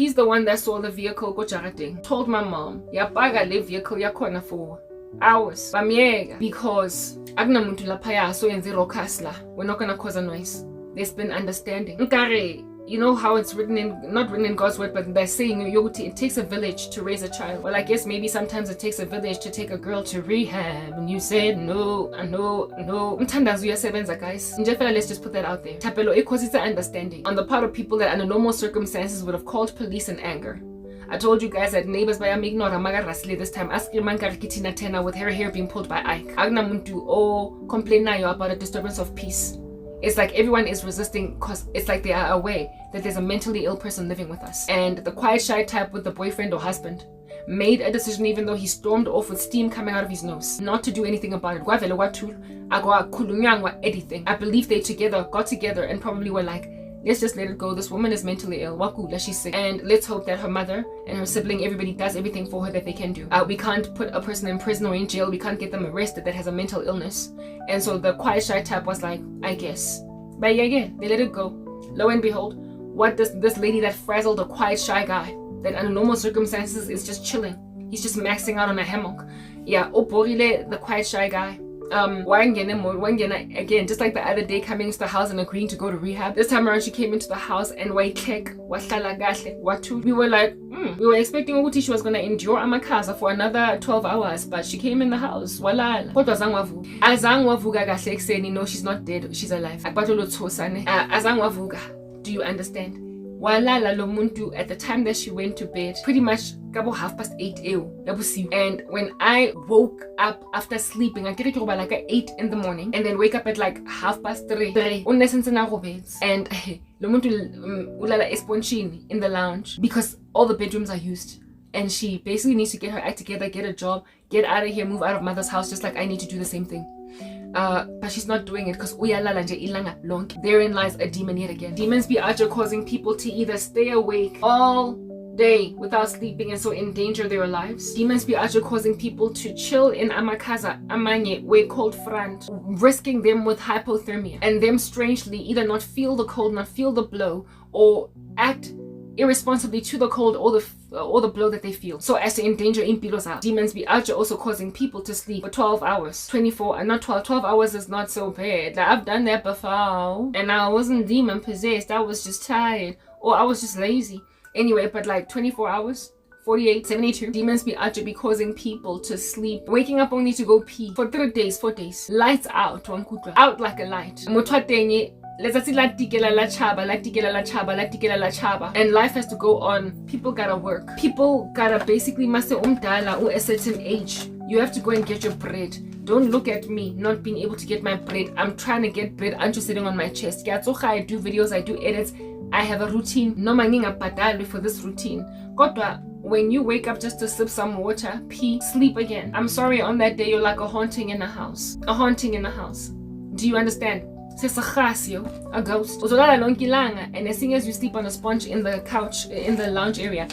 He's the one that saw the vehicle go jarading. Told my mom, yapaga le vehicle yakhona for hours. Bamyega because akunamuntu lapha so yenze rokasla. We're not gonna cause a noise. There's been understanding. Nkare, you know how it's written in, not written in God's word, but they're saying it takes a village to raise a child. Well, I guess maybe sometimes it takes a village to take a girl to rehab. And you said no. Mthandazo uyasebenza, guys. Let's just put that out there. Tapelo equals understanding on the part of people that under normal circumstances would have called police in anger. I told you guys that neighbors by ignore Amaga Rasli this time. Ask your man Kitina Tena with her hair being pulled by Ike. Agna Muntu or complain now about a disturbance of peace. It's like everyone is resisting because it's like they are aware that there's a mentally ill person living with us. And the quiet, shy type with the boyfriend or husband made a decision even though he stormed off with steam coming out of his nose not to do anything about it. I believe they got together and probably were like, let's just let it go. This woman is mentally ill. Wakula, she's sick. And let's hope that her mother and her sibling, everybody does everything for her that they can do. We can't put a person in prison or in jail. We can't get them arrested that has a mental illness. And so the quiet shy type was like, I guess. But yeah, they let it go. Lo and behold, what does this lady that frazzled a quiet shy guy that under normal circumstances is just chilling. He's just maxing out on a hammock. Yeah, Oporile, the quiet shy guy. Again, just like the other day coming into the house and agreeing to go to rehab. This time around she came into the house and we were like, we were expecting Uti she was gonna endure Amakaza for another 12 hours, but she came in the house. Walala. No, she's not dead, she's alive. Do you understand? Walala lomuntu at the time that she went to bed, pretty much 8:30. And when I woke up after sleeping, I get like at 8 in the morning, and then wake up at like 3:30. And lomuntu ulala esponchini in the lounge because all the bedrooms are used. And she basically needs to get her act together, get a job, get out of here, move out of mother's house, just like I need to do the same thing. But she's not doing it because therein lies a demon yet again. Demons be out here causing people to either stay awake all day without sleeping and so endanger their lives. Demons be out here causing people to chill in amakaza amanye way cold front, risking them with hypothermia and them strangely either not feel the cold, not feel the blow, or act irresponsibly to the cold or the blow that they feel, so as to endanger impilos out. Demons be out also causing people to sleep for 12 hours 24 and not 12 hours is not so bad. Like, I've done that before and I wasn't demon possessed, I was just tired or I was just lazy anyway. But like 24 hours 48 72 demons be out be causing people to sleep, waking up only to go pee for 4 days, lights out like a light. And life has to go on. People gotta work. People gotta basically master a certain age. You have to go and get your bread. Don't look at me not being able to get my bread. I'm trying to get bread. I'm just sitting on my chest. I do videos, I do edits. I have a routine. No manginga padali for this routine. When you wake up just to sip some water, pee, sleep again. I'm sorry, on that day you're like a haunting in the house. A haunting in the house. Do you understand? A ghost. And as soon as you sleep on a sponge in the couch, in the lounge area,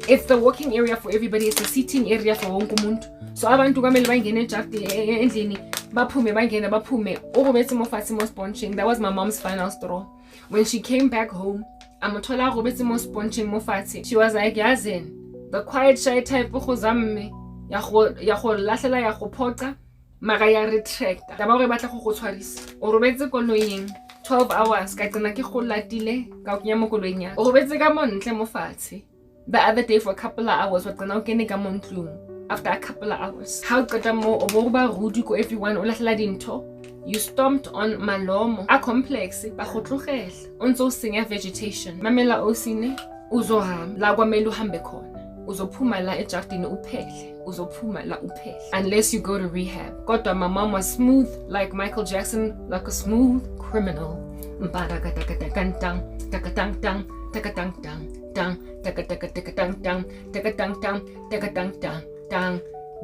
it's the walking area for everybody, it's the seating area for wonke umuntu. So abantu kamele bangene endlini baphume orobetse mo fatshe mo sponging. That was my mom's final straw. When she came back home, amothola robetse mo sponging mo fatshe. She was like, yazen, the quiet shy type go zamme ya go lahlela ya go phoqa maga ya retractor taba gore batla go tshwarisa o robetse koloing 12 hours ka tsena ke go latile ka go nya mo koloing ya o robetse ka montle mo fatshe. The other day for a couple of hours wa tsena o kene ka montlung. After a couple of hours how qeta mo o bo ba rudu ko everyone o lahlela dintho. You stomped on malomo a complex ba go tlogela o ntse o senya vegetation. Mamela o sine uzohamba la kwamela uhambe khona. Uzophuma la ejardini uphele, uzophuma la uphele, unless you go to rehab. Kodwa my mom was smooth like Michael Jackson, like a smooth criminal. You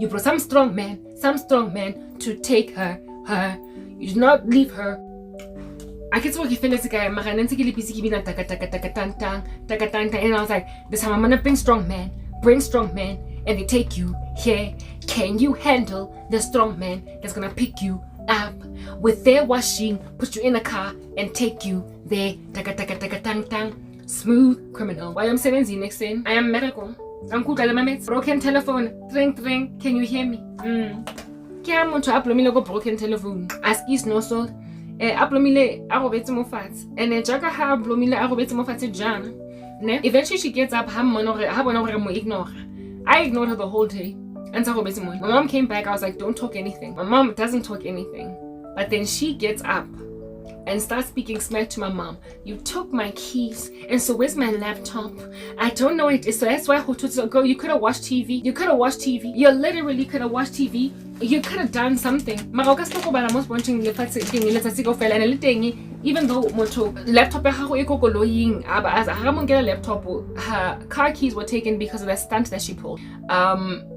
brought some strong man to take her. You did not leave her. I get to feel this guy, and I was like, this time I'm gonna bring strong man, and they take you here. Can you handle the strong man that's gonna pick you up with their washing, put you in a car, and take you there? smooth criminal. Why I'm 17 next in? I am medical. Broken telephone. Ring. Can you hear me? Kya motho a plomile go broken telephone. Ask is no so. A plomile a robetse mo fatshe. And jaka ha plomile a robetse mo fatshe jana. Ne? Eventually she gets up, ha bona gore mo ignore. I ignored her the whole day. Until my mom came back, I was like, don't talk anything. My mom doesn't talk anything. But then she gets up and starts speaking smack to my mom. You took my keys, and so where's my laptop? I don't know it. So that's why girl, you could have watched TV. You literally could have watched TV. You could have done something. Even though moto laptop laptop, her car keys were taken because of the stunt that she pulled.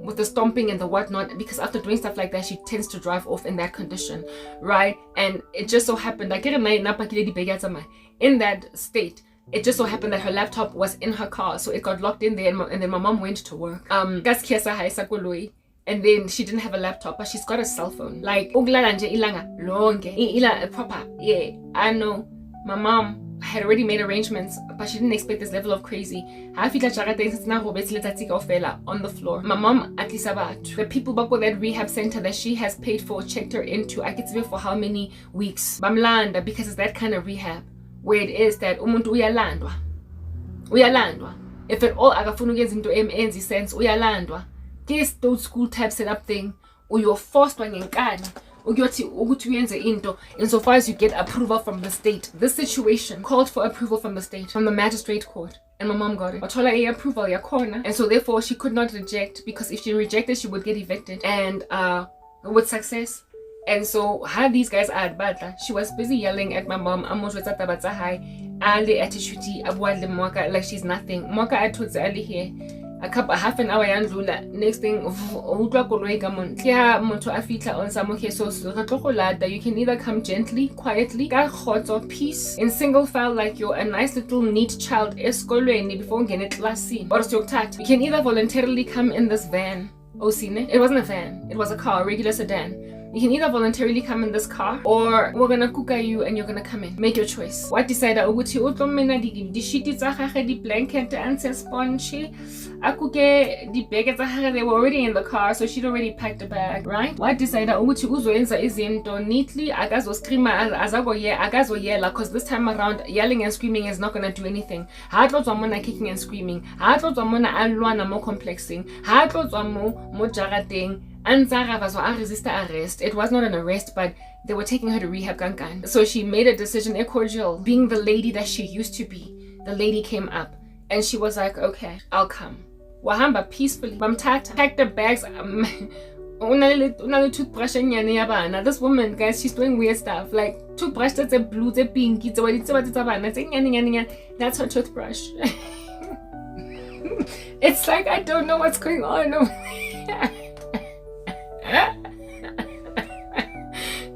With the stomping and the whatnot, because after doing stuff like that, she tends to drive off in that condition, right? And it just so happened, in that state, it just so happened that her laptop was in her car, so it got locked in there, and then my mom went to work. And then she didn't have a laptop, but she's got a cell phone. Like, proper. Yeah, I know. My mom had already made arrangements, but she didn't expect this level of crazy. On the floor. My mom, at least the people back at that rehab center that she has paid for, checked her into, I get for how many weeks. Bamlanda, because it's that kind of rehab, where it is that umuntu uyalandwa. If at all akafuna uyenza into enzi sense, uyalandwa. This old school type setup thing, or you're forced on into insofar as you get approval from the state. This situation called for approval from the state, from the magistrate court, and my mom got it. Approval, and so therefore she could not reject, because if she rejected, she would get evicted, and with success. And so how these guys are bad, she was busy yelling at my mom, attitude, like she's nothing. Mwaka atutse ali here. Half an hour yandlula. Next thing, you can either come gently, quietly, or peace, in single file like you're a nice little neat child, before getting it class. You can either voluntarily come in this van. It wasn't a van, it was a car, a regular sedan. You can either voluntarily come in this car, or we're gonna cook you and you're gonna come in. Make your choice. What decided ukuthi utlomena di shiti tsa gage di blanket and sponge akuke di bag tsa gage, they were already in the car, so she'd already packed a bag, right? What decided ukuthi uzoyenza izinto neatly, akazo screama akazo yella, because this time around yelling and screaming is not gonna do anything. Hatlo tswamona kicking and screaming, hatlo tswamona alwana mo complexing, hatlo tswamo mo jarateng. And Zara was resist arrest. It was not an arrest, but they were taking her to rehab gangan. So she made a decision, cordial, being the lady that she used to be. The lady came up and she was like, okay, I'll come. Wahamba peacefully. Bamtata packed the bags. Toothbrush. Now this woman, guys, she's doing weird stuff. Like toothbrush that's a blue, that's pinky, that's her toothbrush. It's like I don't know what's going on.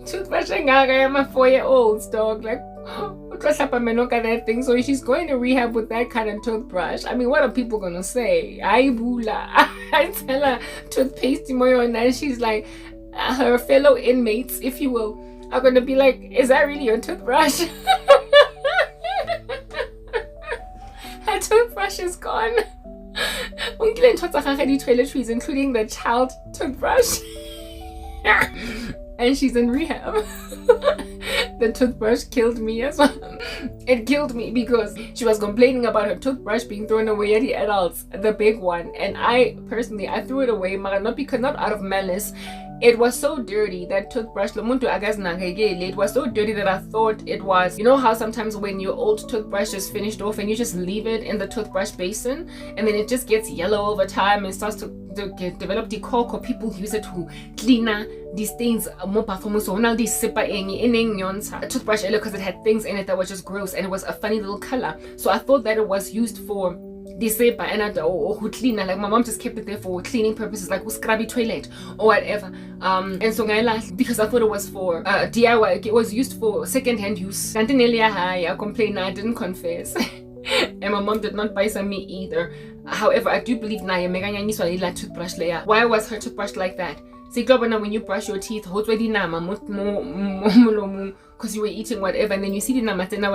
Toothbrushing my 4-year-olds, dog. Like, that thing. So she's going to rehab with that kind of toothbrush. I mean, what are people gonna say? I tell her toothpaste moyo, and then she's like, her fellow inmates, if you will, are gonna be like, is that really your toothbrush? Her toothbrush is gone. Toiletries, including the child toothbrush. And she's in rehab. The toothbrush killed me as well. It killed me because she was complaining about her toothbrush being thrown away at the adults, the big one. And I personally threw it away, not out of malice. It was so dirty, that toothbrush, it was so dirty that I thought it was, you know how sometimes when your old toothbrush is finished off and you just leave it in the toothbrush basin and then it just gets yellow over time and starts to develop the cork, or people use it to clean these things more performance. So now this toothbrush because it had things in it that were just gross and it was a funny little color. So I thought that it was used for disepa and who clean, like my mom just kept it there for cleaning purposes, like scrubby toilet or whatever. And so because I thought it was for DIY, it was used for second-hand use. I complained, I didn't confess. And my mom did not buy some me either. However, I do believe why was her toothbrush like that? When you brush your teeth, because because you were eating whatever, and then you see the namatena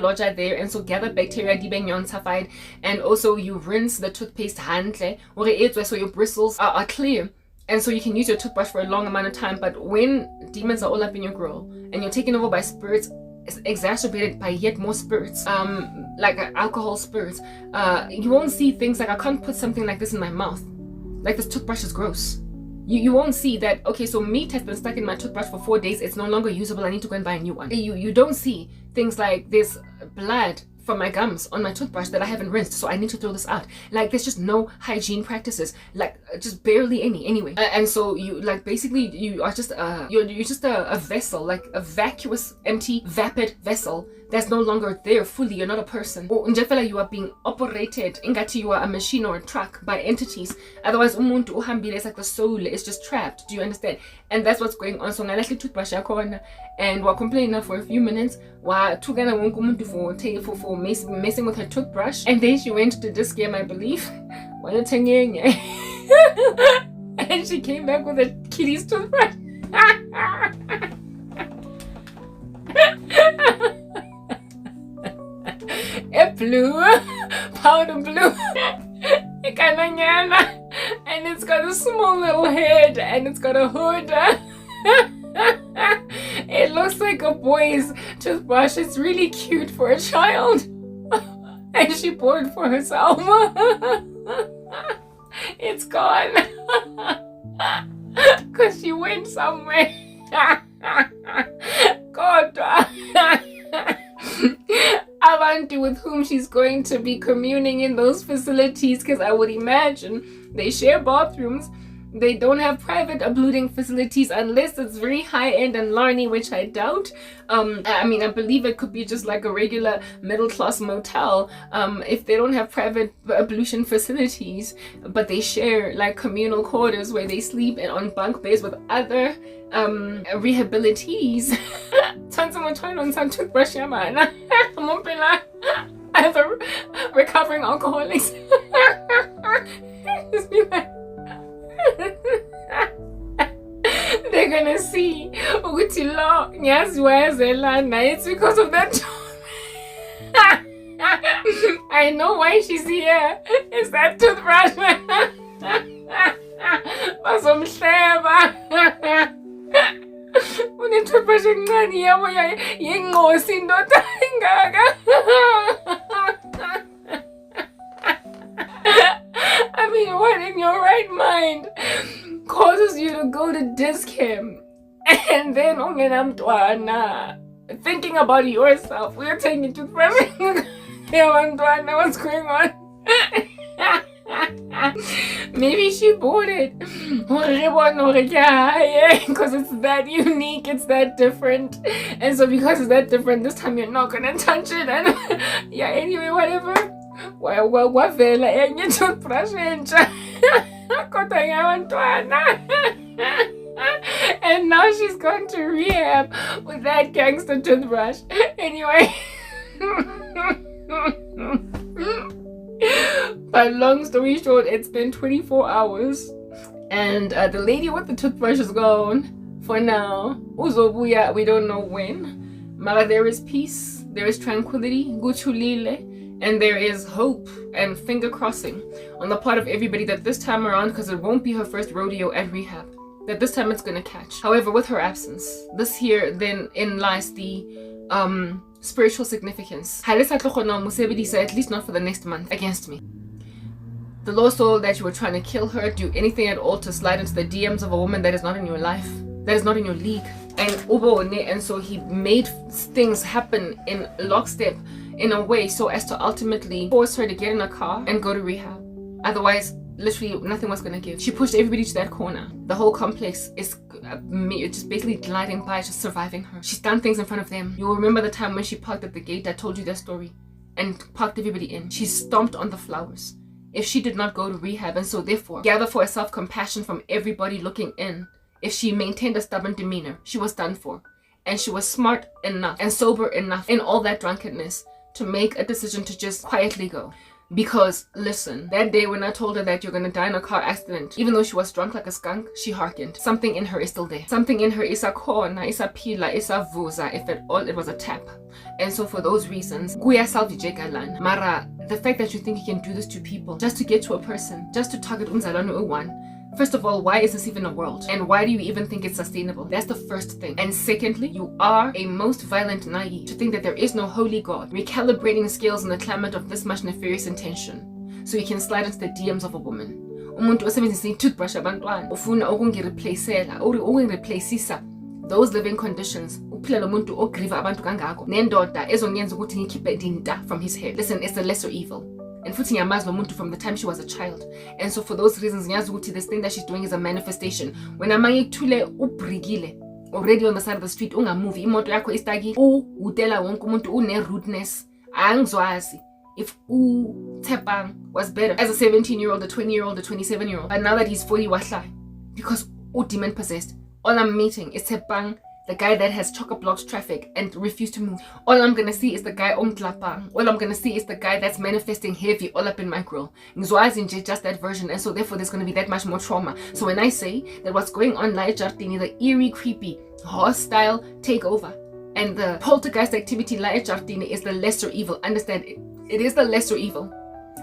lodger there, and so gather bacteria dibeng and also you rinse the toothpaste handle so your bristles are clear, and so you can use your toothbrush for a long amount of time. But when demons are all up in your grill and you're taken over by spirits, exacerbated by yet more spirits, like alcohol spirits, you won't see things like, I can't put something like this in my mouth, like this toothbrush is gross. You won't see that, okay, so meat has been stuck in my toothbrush for 4 days, it's no longer usable, I need to go and buy a new one. You don't see things like there's blood from my gums on my toothbrush that I haven't rinsed, so I need to throw this out. Like, there's just no hygiene practices, like just barely any anyway. And so you, like, basically you are just you're just a vessel, like a vacuous, empty, vapid vessel that's no longer there fully. You're not a person. Or you are being operated ingati you are a machine or a truck by entities. Otherwise umuntu uhambile, it's like the soul is just trapped. Do you understand? And that's what's going on. So ngalahli toothbrush yakho and we're complaining for a few minutes for messing with her toothbrush, and then she went to this game, I believe, and she came back with a kitty's toothbrush. It blue, powder blue, and it's got a small little head and it's got a hood. It looks like a boy's toothbrush. It's really cute for a child. And she bought it for herself. It's gone. Because she went somewhere. God. Abantu with whom she's going to be communing in those facilities, because I would imagine they share bathrooms. They don't have private abluting facilities unless it's very high-end and Larny, which I doubt. I mean, I believe it could be just like a regular middle-class motel if they don't have private ablution facilities, but they share like communal quarters where they sleep and on bunk beds with other rehabilitees. As a recovering alcoholics. Just be like, they're gonna see it's because of that. I know why she's here. It's that toothbrush. Toothbrush I mean, what in your right mind causes you to go to disc him and then thinking about yourself? We're taking toothbrush. What's going on? Maybe she bought it because it's that unique, it's that different, and so because it's that different, this time you're not gonna touch it. And yeah, anyway, whatever. And now she's going to rehab with that gangster toothbrush. Anyway. But long story short, it's been 24 hours and the lady with the toothbrush is gone for now. Uzobuya, we don't know when. Mara, there is peace, there is tranquility, guchulile, and there is hope and finger crossing on the part of everybody that this time around, because it won't be her first rodeo at rehab, that this time it's gonna catch. However, with her absence, this here then in lies the spiritual significance. At least not for the next month against me. The Lord saw that you were trying to kill her, do anything at all to slide into the DMs of a woman that is not in your life, that is not in your league. And so he made things happen in lockstep in a way so as to ultimately force her to get in a car and go to rehab. Otherwise, literally nothing was going to give. She pushed everybody to that corner. The whole complex is just basically gliding by, just surviving her. She's done things in front of them. You will remember the time when she parked at the gate. I told you that story, and parked everybody in. She stomped on the flowers. If she did not go to rehab, and so therefore gather for herself compassion from everybody looking in, if she maintained a stubborn demeanor, she was done for. And she was smart enough and sober enough in all that drunkenness to make a decision to just quietly go. Because listen, that day when I told her that you're gonna die in a car accident, even though she was drunk like a skunk, she hearkened. Something in her is still there. Something in her is a khona, is a pila, is a vuza, if at all it was a tap. And so for those reasons, Mara, the fact that you think you can do this to people just to get to a person, just to target umzalwane one. First of all, why is this even a world? And why do you even think it's sustainable? That's the first thing. And secondly, you are a most violent naive to think that there is no holy God recalibrating scales in the climate of this much nefarious intention so you can slide into the DMs of a woman. Umuntu osebenzisa toothbrush abantwana ufuna ukungireplaceela or ukungireplaceisa those living conditions. Uphila lo muntu ogriva abantu kangako nendoda ezongenza ukuthi ngikhiphe dinta from his head. Listen, it's the lesser evil. And futhi ngiyamazi lo muntu from the time she was a child. And so for those reasons, ngiyazi ukuthi this thing that she's doing is a manifestation. When amanye kuthule ubrigile already on the side of the street, ungamuvi, imoto yakho istaki, utela wonke umuntu une-rudeness. Angizwazi if Tepang was better as a 17-year-old, a 20-year-old, a 27-year-old. But now that he's 40, wahla. Because demon possessed. All I'm meeting is Tepang, the guy that has chock-a-blocked traffic and refused to move. All I'm gonna see is the guy omtlapang. All I'm gonna see is the guy that's manifesting heavy all up in my grill. Ngizwazi just that version, and so therefore there's gonna be that much more trauma. So when I say that what's going on la eJartini, the eerie, creepy, hostile takeover, and the poltergeist activity la eJartini is the lesser evil. Understand, it is the lesser evil,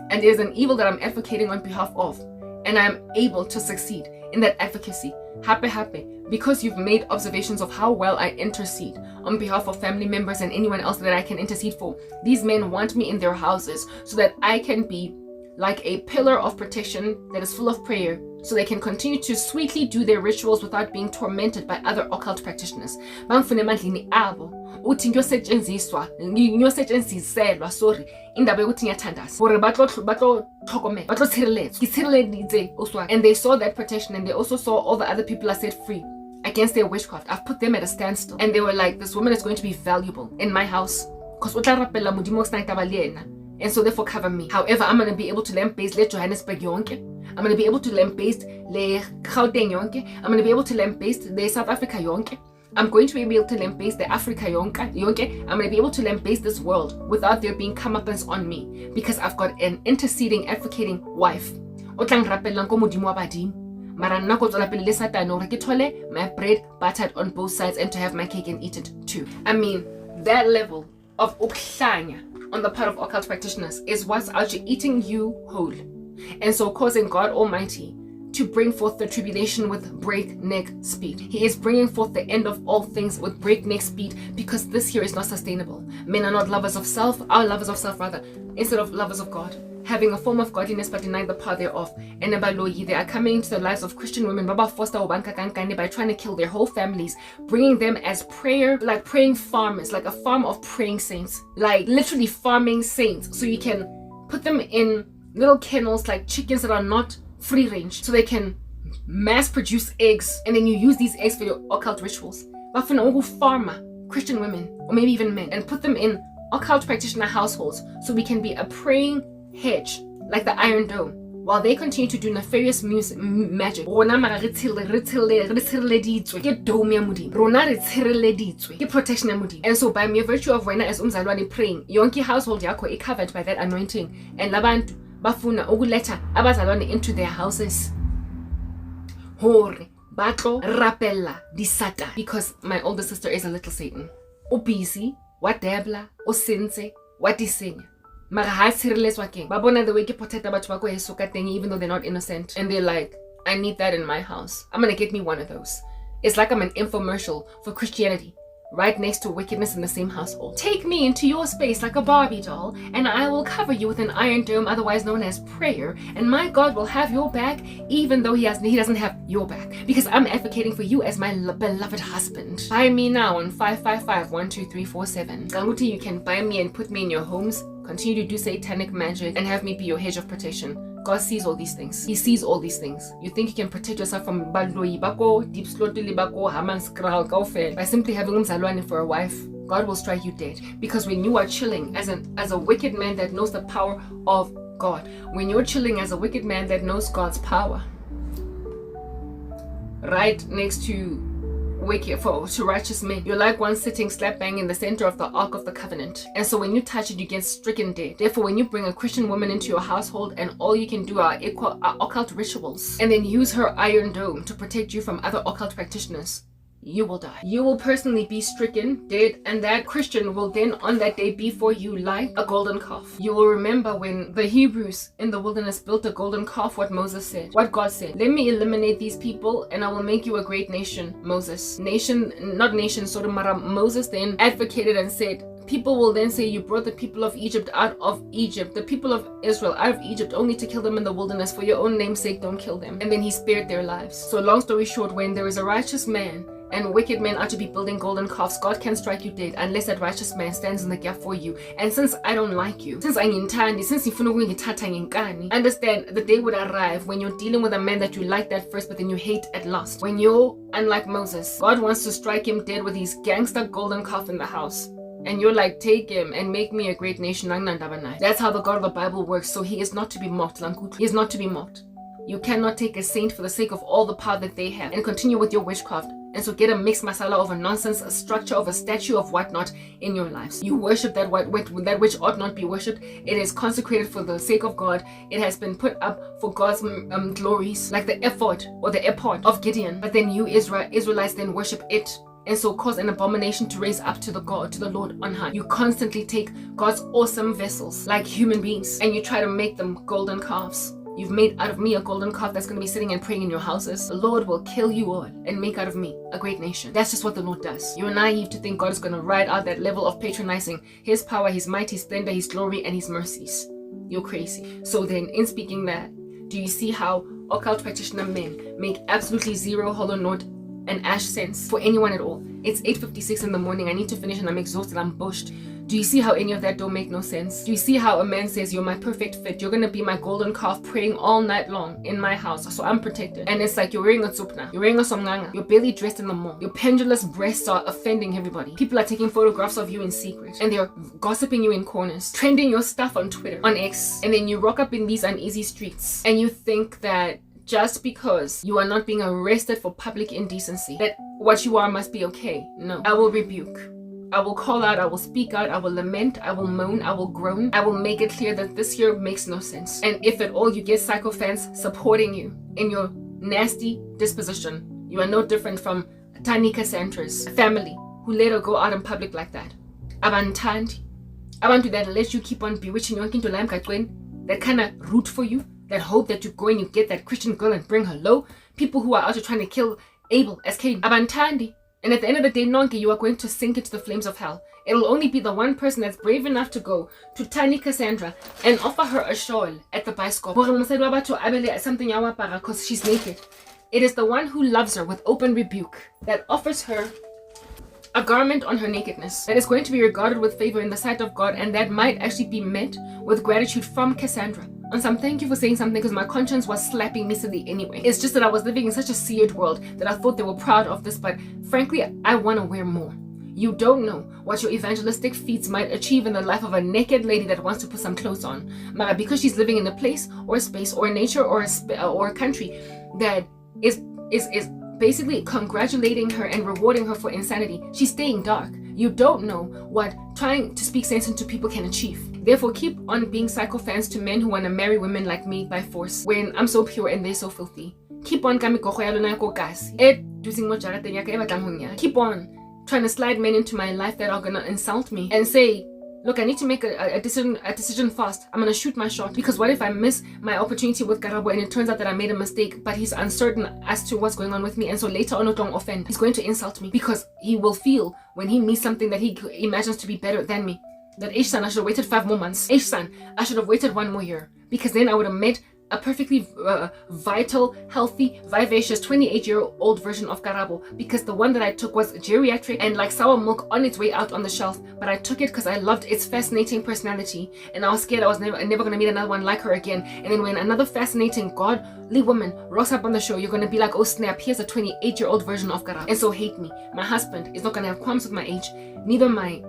and there's an evil that I'm advocating on behalf of, and I'm able to succeed in that advocacy. Happy, because you've made observations of how well I intercede on behalf of family members and anyone else that I can intercede for. These men want me in their houses so that I can be like a pillar of protection that is full of prayer, so they can continue to sweetly do their rituals without being tormented by other occult practitioners. Bangifune emandleni abo uthi ngiyosetshenziselwa sorry indaba yokuthi ngiyathandaza gore batlotlhokomela batlotshireletso oswa. And they saw that protection, and they also saw all the other people are set free against their witchcraft. I've put them at a standstill, and they were like, this woman is going to be valuable in my house because utla rapella modimo sna taba le yena, and so therefore cover me. However, I'm going to be able to lamp-based le Johannesburg yonke. I'm going to be able to lamp-based le Gauteng yonke. I'm going to be able to lamp-based the South Africa yonke. I'm going to be able to lamp-based the Africa yonke. I'm going to be able to lamp-based this world without there being comeuppance on me, because I've got an interceding, advocating wife. Otlang rapella nko modimo wa badimo. Mara nna go tswela pele le Satane hore ke thole my bread buttered on both sides and to have my cake and eat it too. I mean, that level of ukuhlanya on the part of occult practitioners is what's actually eating you whole, and so causing God Almighty to bring forth the tribulation with breakneck speed. He is bringing forth the end of all things with breakneck speed, because this here is not sustainable. Men are not lovers of self, are lovers of self rather, instead of lovers of God, having a form of godliness but denying the power thereof. And they are coming into the lives of Christian women by trying to kill their whole families, bringing them as prayer, like praying farmers, like a farm of praying saints, like literally farming saints, so you can put them in little kennels like chickens that are not free range, so they can mass produce eggs, and then you use these eggs for your occult rituals. Bafuna farmer Christian women, or maybe even men, and put them in occult practitioner households so we can be a praying hedge like the Iron Dome, while they continue to do nefarious magic. And so by mere virtue of wena as umzalwane praying, yonke household yakho is covered by that anointing, and labantu bafuna ukuletha abazalwane into their houses hore batlo rapella disata, because my older sister is a little Satan. Busy, what debla, o sense, what disenya. Mara ha tshireletswa keng. Ba bona the way ke protecta batho ba ko heso ka teng, even though they're not innocent, and they're like, I need that in my house. I'm gonna get me one of those. It's like I'm an infomercial for Christianity, right next to wickedness in the same household. Take me into your space like a Barbie doll, and I will cover you with an Iron Dome, otherwise known as prayer, and my God will have your back, even though he doesn't have your back, because I'm advocating for you as my beloved husband. Buy me now on 555-12347. Ganguti, you can buy me and put me in your homes, continue to do satanic magic, and have me be your hedge of protection. God sees all these things. He sees all these things. You think you can protect yourself from Baloi Bako, Deep Slotuli Bako, Haman Skral Kaufel by simply having umzalwane for a wife? God will strike you dead. Because when you are chilling as a wicked man that knows the power of God, when you're chilling as a wicked man that knows God's power, right next to to righteous men. You're like one sitting slap bang in the center of the Ark of the Covenant. And so when you touch it, you get stricken dead. Therefore, when you bring a Christian woman into your household and all you can do are occult rituals, and then use her iron dome to protect you from other occult practitioners, you will die. You will personally be stricken dead, and that Christian will then on that day be for you like a golden calf. You will remember when the Hebrews in the wilderness built a golden calf, what Moses said, what God said. Let me eliminate these people and I will make you a great nation. Moses. Moses then advocated and said, people will then say, you brought the people of Egypt out of Egypt, the people of Israel out of Egypt, only to kill them in the wilderness. For your own name's sake, don't kill them. And then he spared their lives. So long story short, when there is a righteous man and wicked men are to be building golden calves, God can strike you dead unless that righteous man stands in the gap for you. And since I don't like you, since understand the day would arrive when you're dealing with a man that you liked at first but then you hate at last. When you're unlike Moses, God wants to strike him dead with his gangster golden calf in the house. And you're like, take him and make me a great nation. That's how the God of the Bible works. So he is not to be mocked. He is not to be mocked. You cannot take a saint for the sake of all the power that they have and continue with your witchcraft. And so get a mixed masala of a nonsense, a structure of a statue of whatnot in your lives. You worship that which ought not be worshipped. It is consecrated for the sake of God. It has been put up for God's glories, like the ephod or the epod of Gideon. But then you Israelites then worship it, and so cause an abomination to raise up to the Lord on high. You constantly take God's awesome vessels like human beings and you try to make them golden calves. You've made out of me a golden calf that's going to be sitting and praying in your houses. The Lord will kill you all and make out of me a great nation. That's just what the Lord does. You're naive to think God is going to ride out that level of patronizing his power, his might, his splendor, his glory, and his mercies. You're crazy. So then, in speaking that, do you see how occult practitioner men make absolutely zero hollow note and ash sense for anyone at all? It's 8:56 in the morning. I need to finish and I'm exhausted. I'm bushed. Do you see how any of that don't make no sense? Do you see how a man says, you're my perfect fit, you're gonna be my golden calf praying all night long in my house, so I'm protected? And it's like you're wearing a tsupna, you're wearing a somnganga, you're barely dressed in the mall, your pendulous breasts are offending everybody. People are taking photographs of you in secret and they're gossiping you in corners, trending your stuff on Twitter, on X, and then you rock up in these uneasy streets and you think that just because you are not being arrested for public indecency, that what you are must be okay. No, I will rebuke. I will call out, I will speak out, I will lament, I will moan, I will groan. I will make it clear that this here makes no sense. And if at all you get psychophants supporting you in your nasty disposition, you are no different from Tani Cassandra's family who let her go out in public like that. Abantandi. I want to that let you keep on bewitching your into Lam Katwen, that kind of root for you, that hope that you go and you get that Christian girl and bring her low. People who are out here trying to kill Abel as Cain. Abantandi. And at the end of the day, Nonke, you are going to sink into the flames of hell. It'll only be the one person that's brave enough to go to Tani Cassandra and offer her a shawl at the bicycle. Because she's naked. It is the one who loves her with open rebuke that offers her a garment on her nakedness that is going to be regarded with favor in the sight of God, and that might actually be met with gratitude from Cassandra. And some thank you for saying something, because my conscience was slapping me silly anyway. It's just that I was living in such a seared world that I thought they were proud of this, but frankly, I want to wear more. You don't know what your evangelistic feats might achieve in the life of a naked lady that wants to put some clothes on. Mara, because she's living in a place or a space or a nature or a country that is basically congratulating her and rewarding her for insanity. She's staying dark. You don't know what trying to speak sense into people can achieve. Therefore, keep on being sycophants to men who want to marry women like me by force when I'm so pure and they're so filthy. Keep on keep on trying to slide men into my life that are gonna insult me and say, look, I need to make a decision fast. I'm gonna shoot my shot, because what if I miss my opportunity with Karabo and it turns out that I made a mistake, but he's uncertain as to what's going on with me, and so later on, don't offend. He's going to insult me because he will feel when he meets something that he imagines to be better than me, that Ishsan, I should have waited 5 more months. Ishsan, I should have waited 1 more year, because then I would have met a perfectly vital, healthy, vivacious 28-year-old version of Karabo, because the one that I took was geriatric and like sour milk on its way out on the shelf, but I took it because I loved its fascinating personality and I was scared I was never going to meet another one like her again. And then when another fascinating godly woman rocks up on the show, you're going to be like, oh snap, here's a 28-year-old version of Karabo. And so hate me. My husband is not going to have qualms with my age, neither my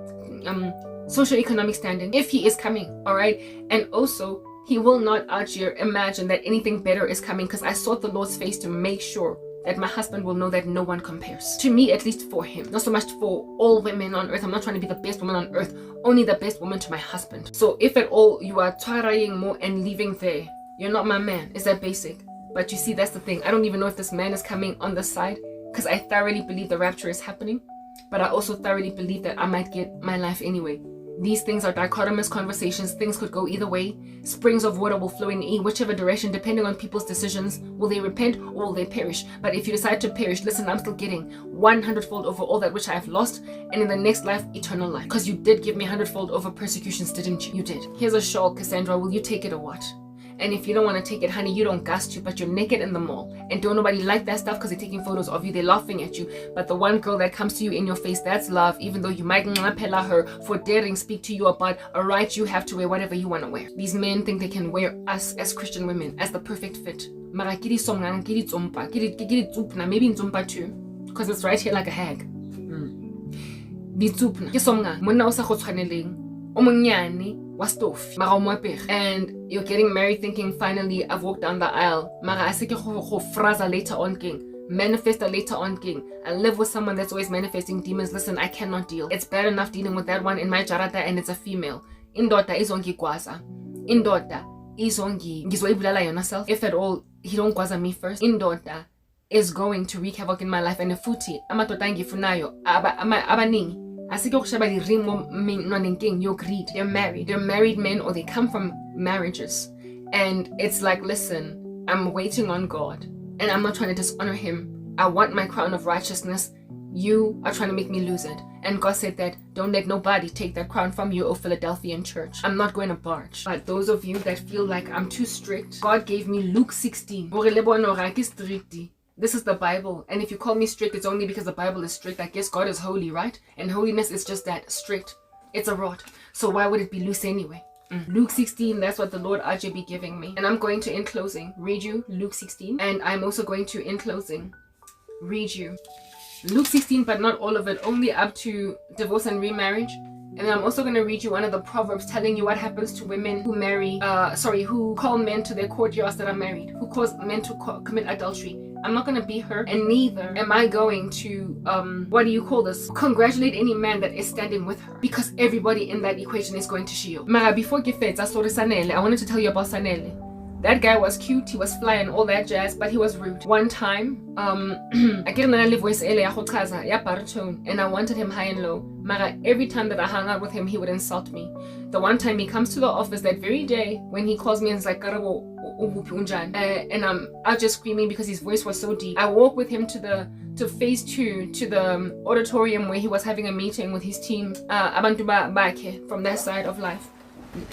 socioeconomic standing, if he is coming, all right? And also, he will not out here imagine that anything better is coming, because I sought the Lord's face to make sure that my husband will know that no one compares to me, at least for him. Not so much for all women on earth. I'm not trying to be the best woman on earth, only the best woman to my husband. So if at all you are trying more and leaving there, you're not my man. Is that basic? But you see, that's the thing. I don't even know if this man is coming on the side, because I thoroughly believe the rapture is happening, but I also thoroughly believe that I might get my life anyway. These things are dichotomous conversations. Things could go either way. Springs of water will flow in whichever direction, depending on people's decisions. Will they repent or will they perish? But if you decide to perish, listen, I'm still getting 100-fold over all that which I have lost, and in the next life, eternal life. Because you did give me 100-fold over persecutions, didn't you? You did. Here's a shawl, Cassandra. Will you take it or what? And if you don't want to take it, honey, you don't got to, but you're naked in the mall. And don't nobody like that stuff because they're taking photos of you. They're laughing at you. But the one girl that comes to you in your face, that's love, even though you might ngapela her for daring speak to you about a right you have to wear whatever you want to wear. These men think they can wear us as Christian women as the perfect fit. Mara kiri somngang, kiri tsompa, kiri tsupna, maybe in tsompa too, because it's right here like a hag. Di tsupna, ke somngang, monna o sa go tshwaneleng, o monyane. And you're getting married thinking, finally I've walked down the aisle. Mara I fraza later on king. Manifest later on king. I live with someone that's always manifesting demons. Listen, I cannot deal. It's bad enough dealing with that one in my jarata, and it's a female. Indota izongi kwaza. Indota izongi gizoibulala yourself. If at all he don't kwaza me first. Indota is going to wreak havoc in my life, and futhi amatotangi funayo abaningi. You're greed. They're married men, or they come from marriages, and it's like, listen, I'm waiting on God, and I'm not trying to dishonor him. I want my crown of righteousness. You are trying to make me lose it, and God said that don't let nobody take that crown from you, O Philadelphian church. I'm not going to barge. But those of you that feel like I'm too strict, God gave me Luke 16. This is the Bible, and if you call me strict, it's only because the Bible is strict. I guess God is holy, right? And holiness is just that, strict. It's a rod. So why would it be loose anyway? Luke 16, that's what the Lord RJ be giving me. And I'm going to, in closing, read you Luke 16. And I'm also going to, in closing, read you Luke 16, but not all of it, only up to divorce and remarriage. And then I'm also going to read you one of the Proverbs telling you what happens to women who who call men to their courtyards that are married, who cause men to commit adultery. I'm not going to be her, and neither am I going to, congratulate any man that is standing with her, because everybody in that equation is going to shield. Mara, before Gifets, I wanted to tell you about Sanele. That guy was cute, he was fly and all that jazz, but he was rude. One time, I get another voice and I wanted him high and low. Mara, every time that I hung out with him, he would insult me. The one time he comes to the office that very day, when he calls me and is like, Karabo, and I'm out just screaming because his voice was so deep. I walk with him to phase 2, to the auditorium where he was having a meeting with his team, abantu bakhe from that side of life.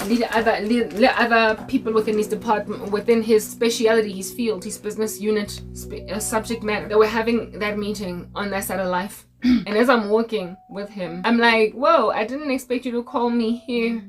The other people within his department, within his speciality, his field, his business unit, subject matter, they were having that meeting on that side of life. And as I'm walking with him, I'm like, whoa, I didn't expect you to call me here,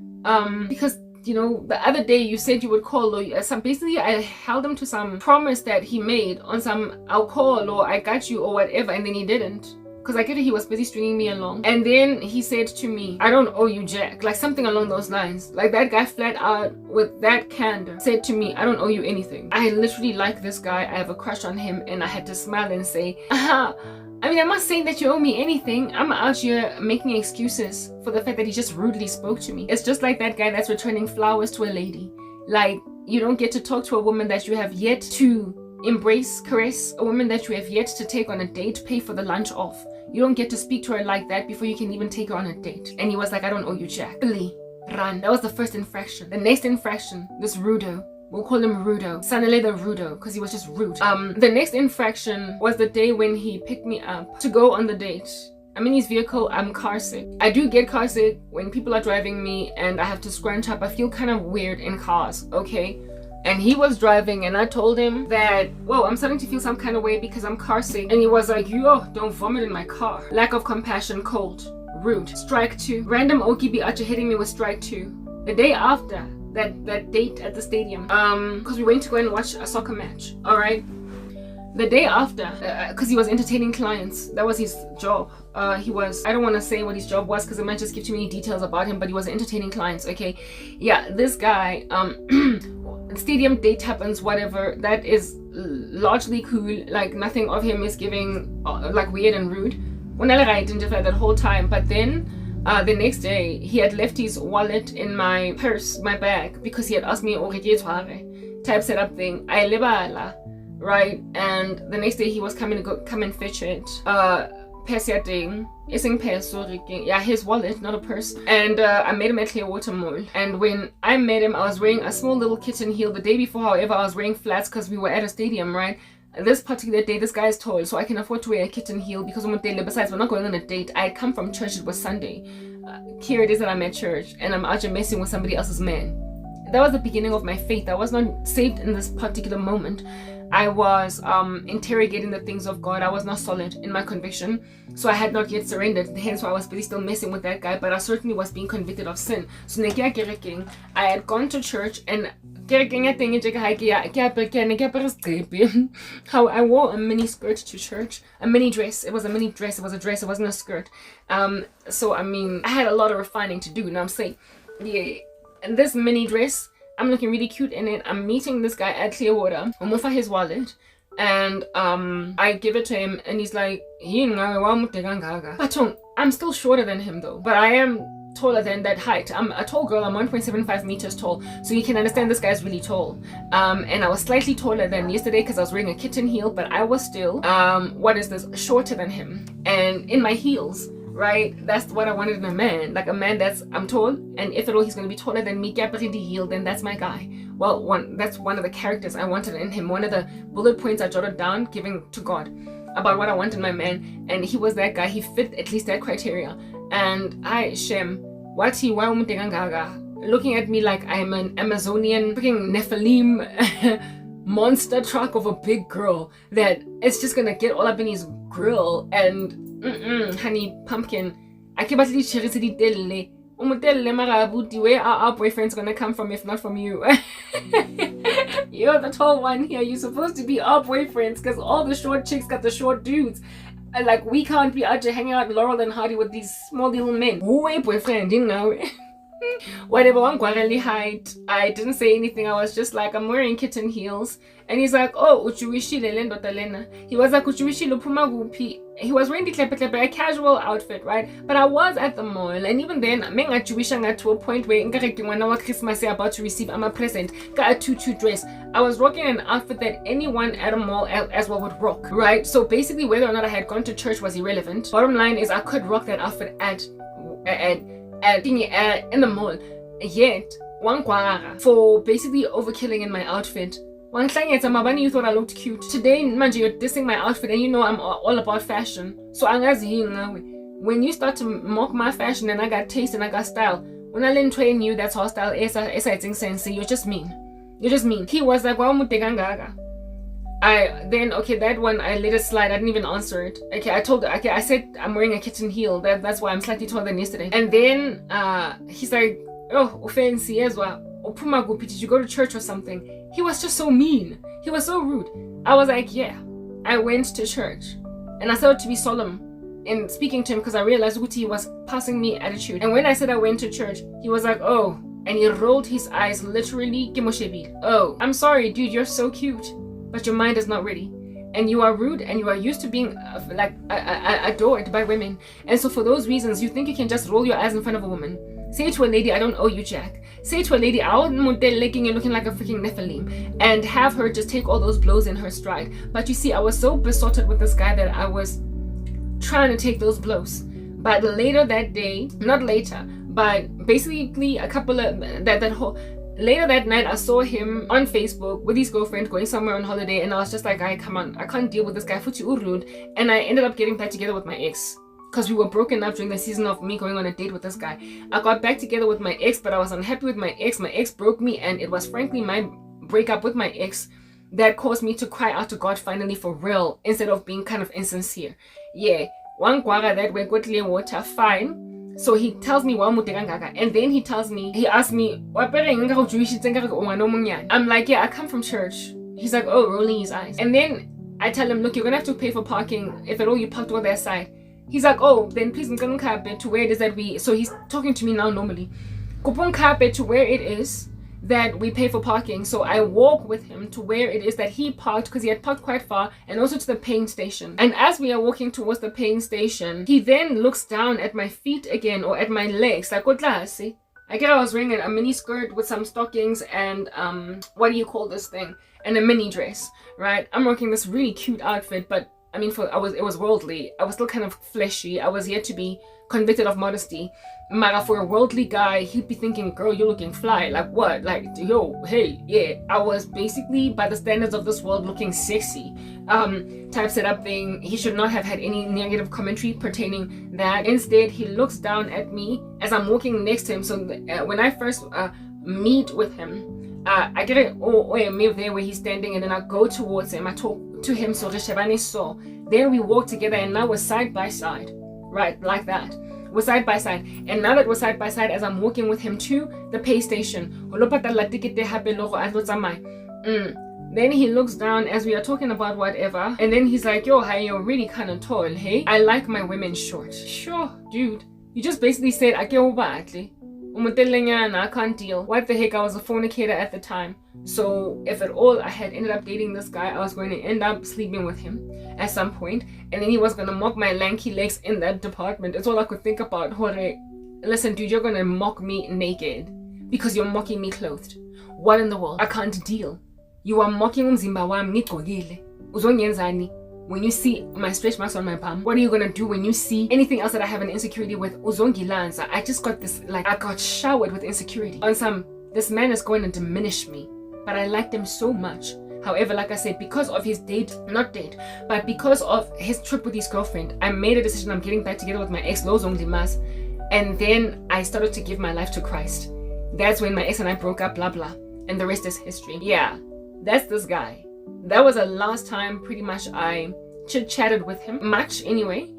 because you know, the other day you said you would call, or basically I held him to some promise that he made on some, I'll call, or I got you, or whatever, and then he didn't. Because I get it, he was busy stringing me along. And then he said to me, I don't owe you jack. Like something along those lines. Like that guy flat out with that candor said to me, I don't owe you anything. I literally like this guy. I have a crush on him. And I had to smile and say, aha. I mean, I'm not saying that you owe me anything. I'm out here making excuses for the fact that he just rudely spoke to me. It's just like that guy that's returning flowers to a lady. Like, you don't get to talk to a woman that you have yet to embrace, caress, a woman that you have yet to take on a date, pay for the lunch off. You don't get to speak to her like that before you can even take her on a date. And he was like, I don't owe you jack. Run. That was the first infraction. The next infraction, this Rudo, we'll call him Rudo, Sanele the Rudo, because he was just rude. The next infraction was the day when he picked me up to go on the date. I'm in his vehicle, I'm car sick. I do get car sick when people are driving me and I have to scrunch up. I feel kind of weird in cars, okay? And he was driving and I told him that, whoa, I'm starting to feel some kind of way because I'm car sick. And he was like, yo, don't vomit in my car. Lack of compassion, cold, rude. Strike 2. Random Okibi Archer hitting me with strike 2. The day after that date at the stadium, because we went to go and watch a soccer match, all right? The day after, because he was entertaining clients, that was his job. I don't want to say what his job was because it might just give too many details about him, but he was entertaining clients, okay? Yeah, this guy, stadium date happens, whatever, that is largely cool. Like nothing of him is giving like weird and rude. That whole time. But then the next day he had left his wallet in my purse, my bag, because he had asked me type setup thing. I lebala, right? And the next day he was coming to come and fetch it. Yeah, his wallet, not a purse. And I met him at Clearwater Mall. And when I met him, I was wearing a small little kitten heel. The day before, however, I was wearing flats because we were at a stadium, right? This particular day, this guy is tall, so I can afford to wear a kitten heel because besides, we're not going on a date. I had come from church, it was Sunday. Here it is that I'm at church and I'm out here messing with somebody else's man. That was the beginning of my faith. I was not saved in this particular moment. I was interrogating the things of God. I was not solid in my conviction, so I had not yet surrendered. Hence why I was busy still messing with that guy, but I certainly was being convicted of sin. So I had gone to church and how I wore a mini skirt to church, a mini dress. It was a mini dress. It was a dress. It wasn't a skirt. So I mean, I had a lot of refining to do. You know what I'm saying? Yeah. And this mini dress, I'm looking really cute in it. I'm meeting this guy at Clearwater. I'm offer his wallet, and I give it to him, and he's like, but I'm still shorter than him though. But I am taller than that height. I'm a tall girl. I'm 1.75 meters tall, so you can understand this guy's really tall. And I was slightly taller than yesterday because I was wearing a kitten heel, but I was still shorter than him. And in my heels, right, that's what I wanted in a man. Like a man that's, I'm tall, and if at all he's going to be taller than me, heel, then that's my guy. Well, that's one of the characters I wanted in him. One of the bullet points I jotted down, giving to God, about what I wanted in my man, and he was that guy. He fit at least that criteria. And looking at me like I'm an Amazonian freaking Nephilim monster truck of a big girl that it's just gonna get all up in his grill. And honey pumpkin, I keep about where are our boyfriends gonna come from if not from you? You're the tall one here. You're supposed to be our boyfriends because all the short chicks got the short dudes. And like, we can't be out there hanging out Laurel and Hardy with these small little men. Who a boyfriend, you know? Whatever, height. I didn't say anything. I was just like, I'm wearing kitten heels. And he's like, oh, uchuishi lele ndotalena. He was like, uchuishi lupuma gupi. He was wearing a casual outfit, right? But I was at the mall, and even then, I got to a point where when Christmas about to receive a present, got a tutu dress. I was rocking an outfit that anyone at a mall as well would rock, right? So basically, whether or not I had gone to church was irrelevant. Bottom line is, I could rock that outfit in the mall. Yet, for basically overkilling in my outfit. You thought I looked cute. Today, manje, you're dissing my outfit, and you know I'm all about fashion. So when you start to mock my fashion, and I got taste and I got style, when I didn't train you, that's hostile. You're just mean. You're just mean. He was like, that one I let it slide. I didn't even answer it. I said I'm wearing a kitten heel. That's why I'm slightly taller than yesterday. And then he's like, oh, fancy as well. Did you go to church or something? He was just so mean. He was so rude. I was like, yeah, I went to church. And I started to be solemn in speaking to him because I realized Uti was passing me attitude. And when I said I went to church, he was like, oh. And he rolled his eyes literally. Oh, I'm sorry, dude, you're so cute. But your mind is not ready. And you are rude and you are used to being adored by women. And so for those reasons, you think you can just roll your eyes in front of a woman. Say to a lady, I don't owe you jack. Say to a lady, I won't model licking you looking like a freaking Nephilim. And have her just take all those blows in her stride. But you see, I was so besotted with this guy that I was trying to take those blows. But later that day, not later, but basically later that night, I saw him on Facebook with his girlfriend going somewhere on holiday. And I was just like, guy, come on, I can't deal with this guy. Futi urud. And I ended up getting back together with my ex. Because we were broken up during the season of me going on a date with this guy. I got back together with my ex, but I was unhappy with my ex. My ex broke me, and it was frankly my breakup with my ex that caused me to cry out to God finally for real, instead of being kind of insincere. Yeah, one guaga that way, go clear water, fine. So he tells me, and then he asked me, I'm like, yeah, I come from church. He's like, oh, rolling his eyes. And then I tell him, look, you're gonna have to pay for parking if at all you parked on their side. He's like, oh, then please to where it is that we... So he's talking to me now normally. Kupon carpet to where it is. that we pay for parking. So I walk with him to where it is that he parked, because he had parked quite far, and also to the paying station. And as we are walking towards the paying station, he then looks down at my feet again, or at my legs, like, see? I get I was wearing a mini skirt with some stockings and what do you call this thing? And a mini dress, right? I'm rocking this really cute outfit, but I mean, it was worldly. I was still kind of fleshy. I was yet to be convicted of modesty. Mara, for a worldly guy, he'd be thinking, girl, you're looking fly. Like what? Like, yo, hey, yeah. I was basically, by the standards of this world, looking sexy. Typesetup thing. He should not have had any negative commentary pertaining that. Instead, he looks down at me as I'm walking next to him. So when I first meet with him, I get a move there where he's standing, and then I go towards him. I talk to him, so then we walk together, and now we're side by side, right, like that. We're side by side, and now that we're side by side, as I'm walking with him to the pay station, then he looks down as we are talking about whatever, and then he's like, yo, hi, you're really kind of tall, hey? I like my women short. Sure, dude. You just basically said, I can't deal. What the heck, I was a fornicator at the time. So if at all I had ended up dating this guy, I was going to end up sleeping with him at some point, and then he was going to mock my lanky legs in that department. It's all I could think about. Listen, dude, you're going to mock me naked because you're mocking me clothed. What in the world? I can't deal. You are mocking umzimba wami ngigqokile. Uzongenzani? When you see my stretch marks on my palm, what are you gonna do when you see anything else that I have an insecurity with? Uzongilanza. I just got this, like, I got showered with insecurity. On some, this man is going to diminish me, but I liked him so much. However, like I said, because of his but because of his trip with his girlfriend, I made a decision. I'm getting back together with my ex, Lozonglimas, and then I started to give my life to Christ. That's when my ex and I broke up, blah blah, and the rest is history. Yeah, that's this guy. That was the last time pretty much I chit-chatted with him much anyway.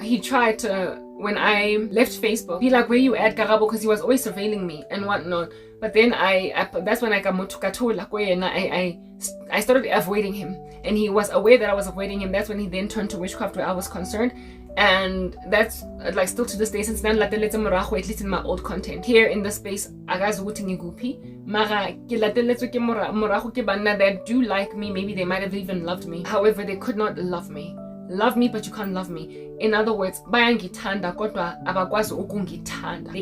He tried to, when I left Facebook, be like, where you at, Karabo? Because he was always surveilling me and whatnot. But then that's when I started avoiding him, and he was aware that I was avoiding him. That's when he then turned to witchcraft where I was concerned. And that's like still to this day, since then, at least in my old content here in the space, that do like me. Maybe they might have even loved me. However, they could not love me. Love me, but you can't love me. In other words, they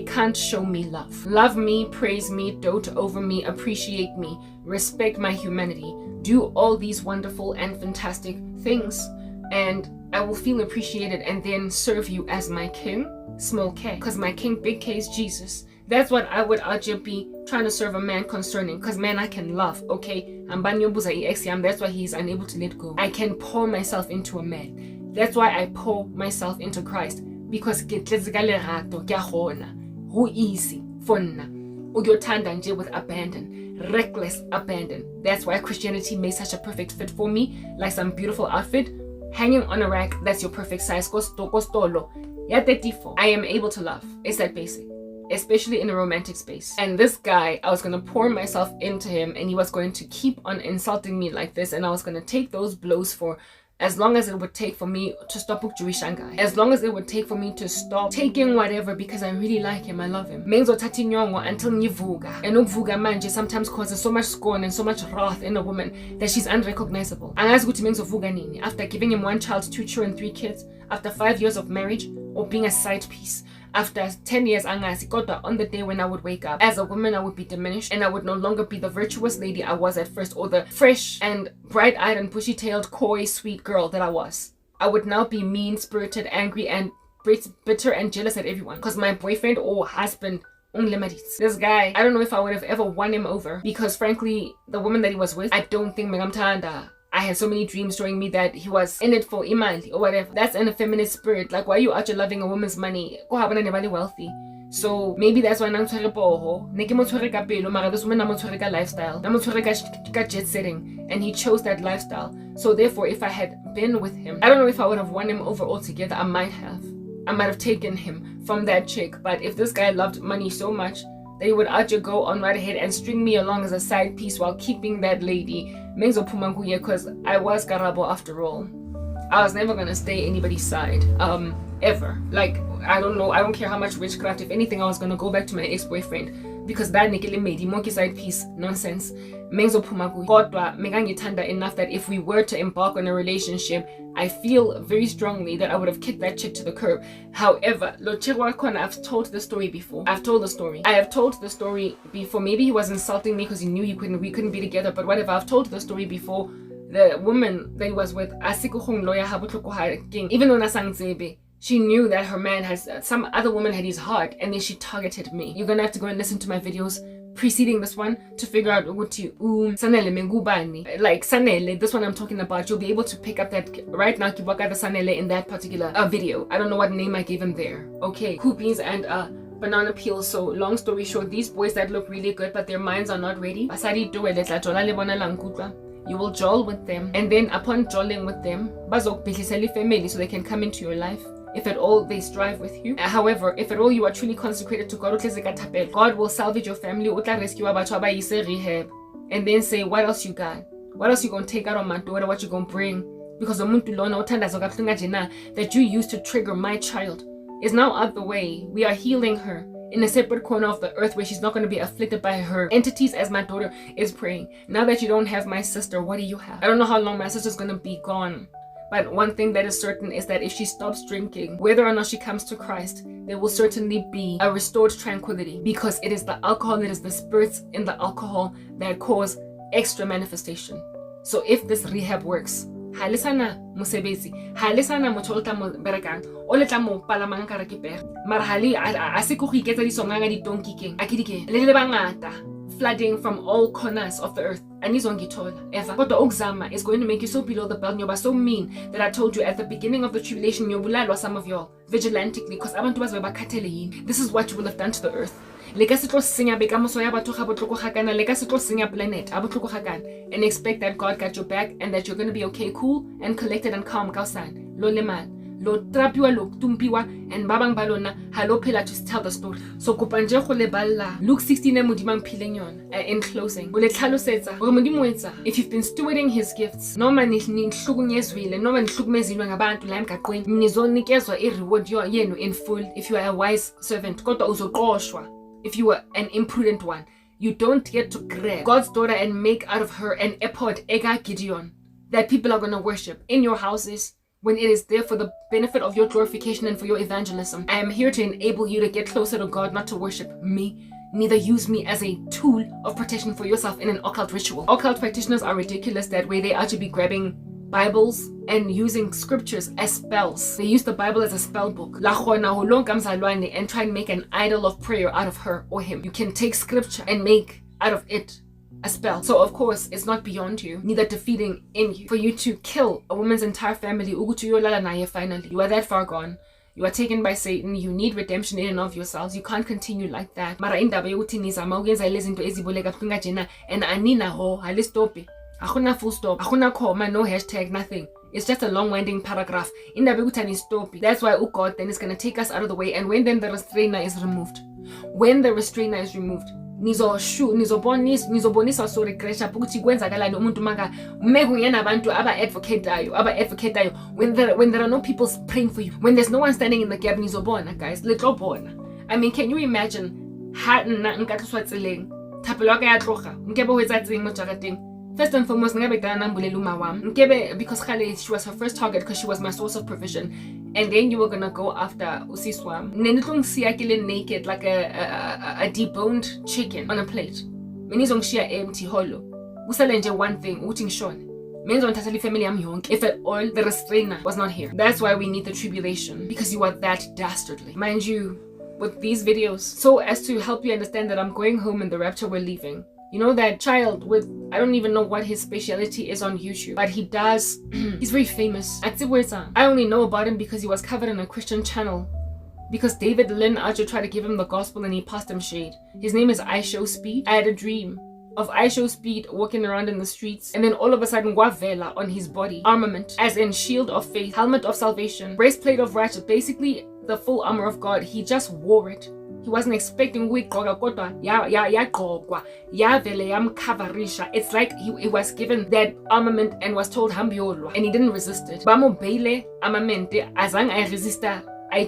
can't show me love. Love me, praise me, dote over me, appreciate me, respect my humanity, do all these wonderful and fantastic things, and I will feel appreciated, and then serve you as my king, small k, because my king, big K, is Jesus. That's what I would urge be trying to serve a man concerning, because man, I can love, okay? That's why he's unable to let go. I can pour myself into a man. That's why I pour myself into Christ, because who easy with abandon, reckless abandon. That's why Christianity made such a perfect fit for me, like some beautiful outfit hanging on a rack. That's your perfect size. I am able to love. It's that basic, especially in a romantic space. And this guy, I was going to pour myself into him, and he was going to keep on insulting me like this, and I was going to take those blows for as long as it would take for me to stop Shanghai, as long as it would take for me to stop taking whatever, because I really like him, I love him. Until nivuga. And ukuvuga manje sometimes causes so much scorn and so much wrath in a woman that she's unrecognizable. After giving him 1 child, 2 children, 3 kids, after 5 years of marriage, or being a side piece, after 10 years, on the day when I would wake up, as a woman, I would be diminished, and I would no longer be the virtuous lady I was at first, or the fresh and bright-eyed and bushy-tailed, coy, sweet girl that I was. I would now be mean-spirited, angry, and bitter and jealous at everyone, because my boyfriend or husband, this guy, I don't know if I would have ever won him over, because frankly, the woman that he was with, I don't think megamtanda. I had so many dreams showing me that he was in it for imali or whatever. That's in a feminist spirit. Like, why are you out here loving a woman's money? Go have anybody wealthy. So maybe that's why this woman lifestyle, jet setting, and he chose that lifestyle. So therefore, if I had been with him, I don't know if I would have won him over altogether. I might have taken him from that chick. But if this guy loved money so much, they would actually go on right ahead and string me along as a side piece while keeping that lady. Because I was Karabo after all. I was never gonna stay anybody's side, ever. Like, I don't know, I don't care how much witchcraft. If anything, I was gonna go back to my ex-boyfriend, because that nikele made monkey side piece nonsense. Menzo pumaku. Kodwa megangithanda enough that if we were to embark on a relationship, I feel very strongly that I would have kicked that chick to the curb. However, I've told the story before. I have told the story before. Maybe he was insulting me because he knew we couldn't be together, but whatever. I've told the story before. The woman that he was with, even though Nasang she knew that her man has some other woman had his heart, and then she targeted me. You're gonna have to go and listen to my videos preceding this one to figure out what to sanele mengubani. Like sanele, this one I'm talking about, you'll be able to pick up that right now. Kibwaka the sanele in that particular video. I don't know what name I gave him there. Okay, hoopies and banana peels. So long story short, these boys that look really good but their minds are not ready. You will jol with them, and then upon jolling with them, family, so they can come into your life. If at all they strive with you. However, if at all you are truly consecrated to God, God will salvage your family, rehab, and then say, what else you got? What else you gonna take out on my daughter? What you gonna bring? Because that you used to trigger my child is now out the way. We are healing her in a separate corner of the earth where she's not going to be afflicted by her entities as my daughter is praying. Now that you don't have my sister, what do you have? I don't know how long my sister's going to be gone. But one thing that is certain is that if she stops drinking, whether or not she comes to Christ, there will certainly be a restored tranquility, because it is the alcohol, it is the spirits in the alcohol that cause extra manifestation. So if this rehab works, halisana musebezi, halisana motholta mo berekang, o letla mo palamang ka re ke pere. Mara hali a se go iketsa di songanga di tonki keng. Akidike le bangata flooding from all corners of the earth. Anizongithola ever. Kodwa ukuzama is going to make you so below the belt. Nyoba so mean that I told you at the beginning of the tribulation yobulalwa some of y'all vigilantically because abantu bazobe bakhathele yini. This is what you will have done to the earth. Leka se tlo senya bekamoso ya batho ga botloko gakana, leka se tlo senya planet a botloko gakana, and expect that God got your back and that you're going to be okay, cool and collected and calm. Kausan lo lemal lo trapiwa lo tumpiwa, and babang balona halo phela to tell the story. So kopanje go le balla Luke 16 modimang phileng yona. In closing, o le tlhalosetsa gore modimo etsa if you've been stewarding his gifts, noma nihlukunyezwile noma nihlukumezilwe ngabantu la emgaqweni, nizonikezwa i-reward yenu in full if you are a wise servant. Kodwa uzoqoshwa if you were an imprudent one. You don't get to grab God's daughter and make out of her an epod ega Gideon that people are going to worship in your houses when it is there for the benefit of your glorification and for your evangelism. I am here to enable you to get closer to God, not to worship me. Neither use me as a tool of protection for yourself in an occult ritual. Occult practitioners are ridiculous that way. They are to be grabbing Bibles and using scriptures as spells. They use the Bible as a spell book. And try and make an idol of prayer out of her or him. You can take scripture and make out of it a spell. So of course it's not beyond you, neither defeating in you, for you to kill a woman's entire family. Finally, you are that far gone. You are taken by Satan. You need redemption in and of yourselves. You can't continue like that. Mara indaba yokuthi nizama ukuyenza lezi zinto eziboleka buhlunga jena and anina ho halistopi. Akuna full stop, akuna comma, no hashtag, nothing. It's just a long winding paragraph. Indaba yokuthi anistopi. That's why God then is going to take us out of the way, and when then the restrainer is removed, nizobonisa so regresha ukuthi kwenzakalani umuntu manga mekungena abantu aba-advocateayo when there are no people praying for you, when there's no one standing in the gap. Nizobona guys, letlobona. I mean, can you imagine ha nna nka tloswa tseleng thapelo ka ya tloga nkebe ho etsa tseng mo jarateng? First and foremost, because Khale, she was her first target because she was my source of provision. And then you were gonna go after Usiswam. Naked like a deboned chicken on a plate. Menizong shia empty hollow. Usalenje one thing, uting shon. If at all the restrainer was not here. That's why we need the tribulation, because you are that dastardly. Mind you, with these videos, so as to help you understand that I'm going home and the rapture we're leaving. You know that child with, I don't even know what his speciality is on YouTube, but he does, he's very famous. I only know about him because he was covered on a Christian channel. Because David Lynn Archer tried to give him the gospel and he passed him shade. His name is I Show Speed. I had a dream of I Show Speed walking around in the streets, and then all of a sudden Wavela on his body. Armament, as in shield of faith, helmet of salvation, breastplate of righteousness, basically the full armor of God. He just wore it. He wasn't expecting it's like he was given that armament and was told hambiolwa, and he didn't resist it. Bamo beile amamente azang I resista. I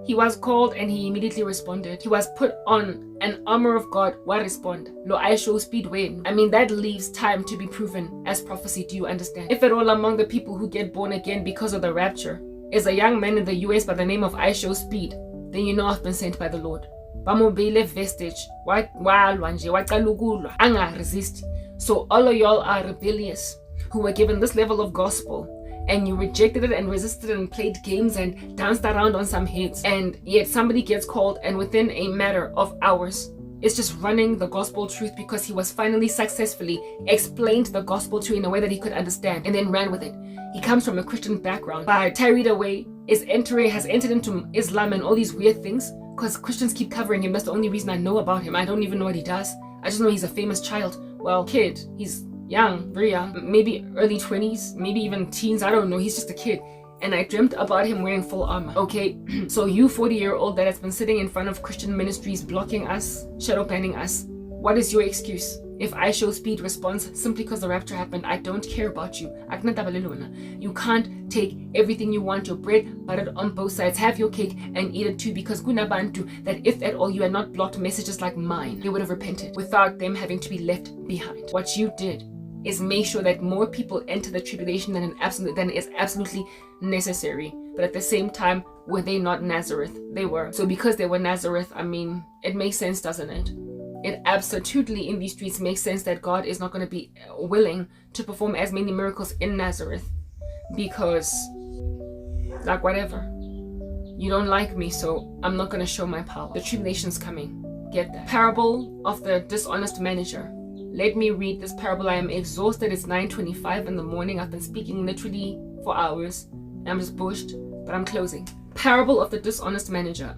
He was called and he immediately responded. He was put on an armor of God. Why respond? Lo, I show speed when. I mean, that leaves time to be proven as prophecy. Do you understand? If at all among the people who get born again because of the rapture is a young man in the US by the name of I show speed, then you know I've been sent by the Lord. Bamobile vestige. Resist. So all of y'all are rebellious who were given this level of gospel, and you rejected it and resisted and played games and danced around on some heads, and yet somebody gets called and within a matter of hours is just running the gospel truth because he was finally successfully explained the gospel to in a way that he could understand and then ran with it. He comes from a Christian background, but carried away, has entered into Islam and all these weird things because Christians keep covering him. That's the only reason I know about him. I don't even know what he does. I just know he's a famous child. Well, kid. He's young, very young, maybe early 20s, maybe even teens, I don't know. He's just a kid. And I dreamt about him wearing full armor. Okay, so you 40-year-old that has been sitting in front of Christian ministries blocking us, shadow banning us, what is your excuse? If I show speed response simply because the rapture happened, I don't care about you. You can't take everything you want, your bread buttered on both sides, have your cake and eat it too, because kunabantu, that if at all you had not blocked messages like mine, they would have repented without them having to be left behind. What you did is make sure that more people enter the tribulation than is absolutely necessary. But at the same time, were they not Nazareth? They were. So because they were Nazareth, I mean, it makes sense, doesn't it? It absolutely in these streets makes sense that God is not going to be willing to perform as many miracles in Nazareth because, like, whatever. You don't like me, so I'm not going to show my power. The tribulation's coming. Get that. Parable of the dishonest manager. Let me read this parable. I am exhausted. It's 9:25 in the morning. I've been speaking literally for hours. I'm just bushed, but I'm closing. Parable of the dishonest manager.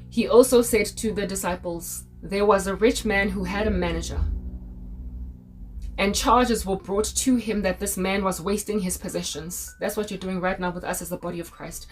He also said to the disciples, there was a rich man who had a manager, and charges were brought to him that this man was wasting his possessions. That's what you're doing right now with us as the body of Christ.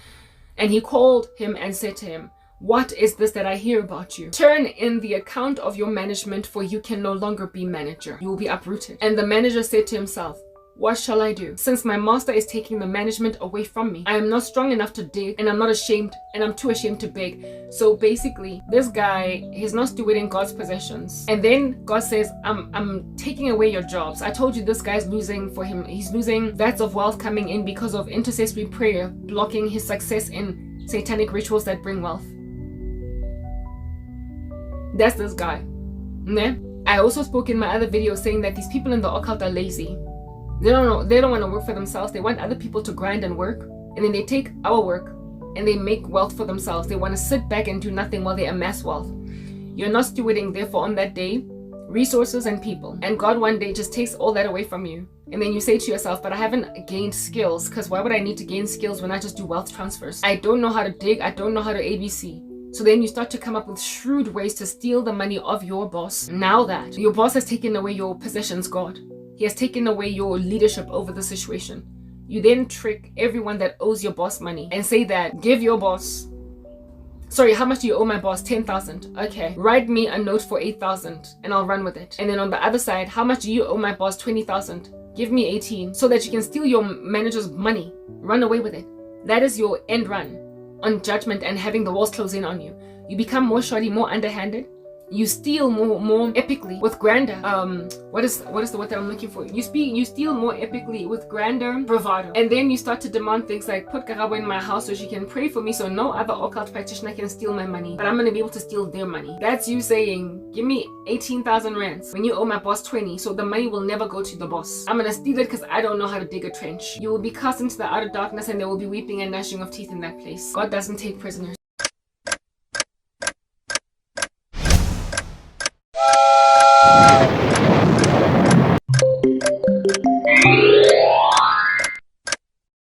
And he called him and said to him, what is this that I hear about you? Turn in the account of your management, for you can no longer be manager. You will be uprooted. And the manager said to himself, what shall I do? Since my master is taking the management away from me, I am not strong enough to dig, and I'm not ashamed, and I'm too ashamed to beg. So basically, this guy, he's not stewarding God's possessions. And then God says, I'm taking away your jobs. I told you this guy's losing for him. He's losing vats of wealth coming in because of intercessory prayer, blocking his success in satanic rituals that bring wealth. That's this guy. Ne? I also spoke in my other video saying that these people in the occult are lazy. They don't want to work for themselves. They want other people to grind and work, and then they take our work and they make wealth for themselves. They want to sit back and do nothing while they amass wealth. You're not stewarding, therefore, on that day, resources and people. And God one day just takes all that away from you. And then you say to yourself, but I haven't gained skills, because why would I need to gain skills when I just do wealth transfers? I don't know how to dig. I don't know how to ABC. So then you start to come up with shrewd ways to steal the money of your boss. Now that your boss has taken away your possessions, God, he has taken away your leadership over the situation. You then trick everyone that owes your boss money and say that, give your boss, sorry, how much do you owe my boss? 10,000. Okay, write me a note for 8,000 and I'll run with it. And then on the other side, how much do you owe my boss? 20,000. Give me 18 so that you can steal your manager's money. Run away with it. That is your end run on judgment and having the walls close in on you. You become more shoddy, more underhanded. You steal more epically with grander. What is the word that I'm looking for? You steal more epically with grander bravado, and then you start to demand things like, put Karabo in my house so she can pray for me, so no other occult practitioner can steal my money, but I'm gonna be able to steal their money. That's you saying, give me 18,000 rands when you owe my boss 20, so the money will never go to the boss. I'm gonna steal it because I don't know how to dig a trench. You will be cast into the outer darkness, and there will be weeping and gnashing of teeth in that place. God doesn't take prisoners.